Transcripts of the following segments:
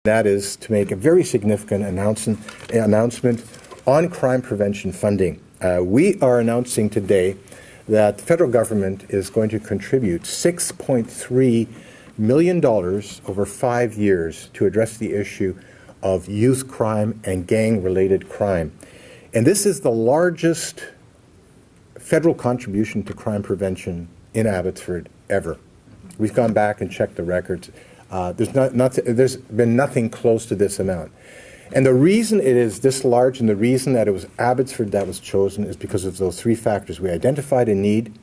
That is to make a very significant announcement on crime prevention funding. We are announcing today that the federal government is going to contribute $6.3 million over 5 years to address the issue of youth crime and gang-related crime. And this is the largest federal contribution to crime prevention in Abbotsford ever. We've gone back and checked the records. There's been nothing close to this amount. And the reason it is this large and the reason that it was Abbotsford that was chosen is because of those three factors. We identified a need,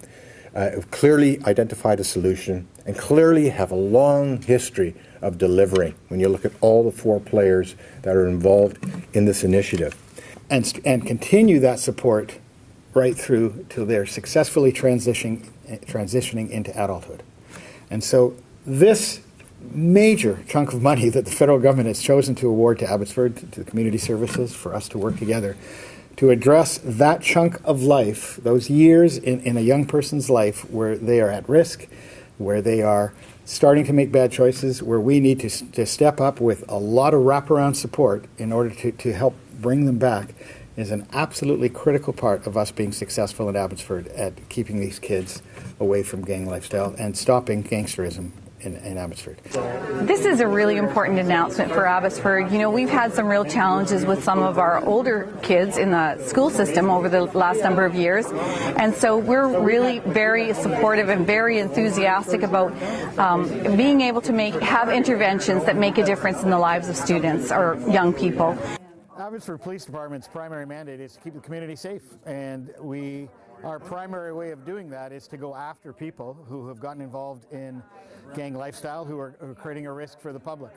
clearly identified a solution, and clearly have a long history of delivering when you look at all the four players that are involved in this initiative. And continue that support right through to their successfully transitioning into adulthood. And so this major chunk of money that the federal government has chosen to award to Abbotsford, to the community services, for us to work together to address that chunk of life, those years in a young person's life where they are at risk, where they are starting to make bad choices, where we need to step up with a lot of wraparound support in order to help bring them back, is an absolutely critical part of us being successful in Abbotsford at keeping these kids away from gang lifestyle and stopping gangsterism in Abbotsford. This is a really important announcement for Abbotsford. You know, we've had some real challenges with some of our older kids in the school system over the last number of years, and so we're really very supportive and very enthusiastic about being able to have interventions that make a difference in the lives of students or young people. Abbotsford Police Department's primary mandate is to keep the community safe, and our primary way of doing that is to go after people who have gotten involved in gang lifestyle, who are creating a risk for the public.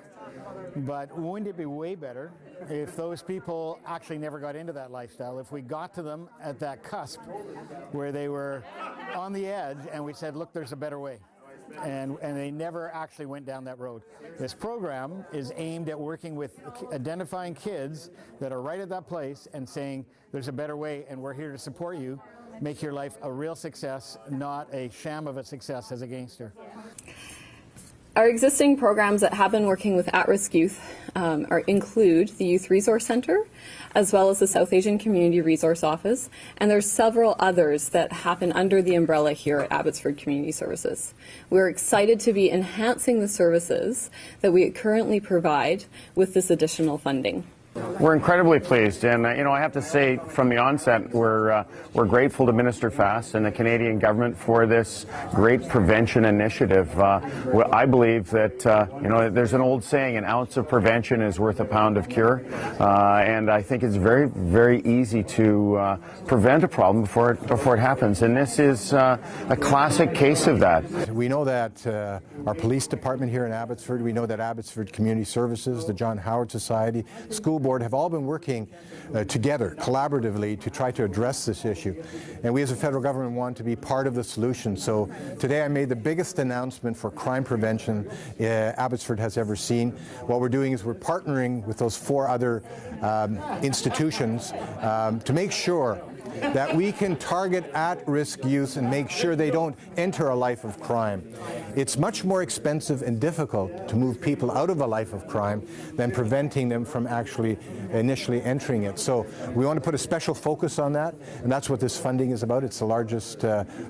But wouldn't it be way better if those people actually never got into that lifestyle, if we got to them at that cusp where they were on the edge and we said, look, there's a better way. And they never actually went down that road. This program is aimed at working with identifying kids that are right at that place and saying there's a better way and we're here to support you, make your life a real success, not a sham of a success as a gangster. Our existing programs that have been working with at-risk youth include the Youth Resource Centre, as well as the South Asian Community Resource Office, and there's several others that happen under the umbrella here at Abbotsford Community Services. We're excited to be enhancing the services that we currently provide with this additional funding. We're incredibly pleased, and I have to say from the onset we're grateful to Minister Fast and the Canadian government for this great prevention initiative. I believe that there's an old saying, an ounce of prevention is worth a pound of cure, and I think it's very, very easy to prevent a problem before it happens, and this is a classic case of that. We know that our police department here in Abbotsford, we know that Abbotsford Community Services, the John Howard Society, School Board have all been working together, collaboratively, to try to address this issue. And we as a federal government want to be part of the solution. So today I made the biggest announcement for crime prevention Abbotsford has ever seen. What we're doing is we're partnering with those four other institutions to make sure that we can target at-risk youth and make sure they don't enter a life of crime. It's much more expensive and difficult to move people out of a life of crime than preventing them from actually initially entering it. So we want to put a special focus on that, and that's what this funding is about. It's the largest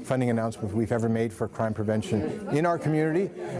funding announcement we've ever made for crime prevention in our community.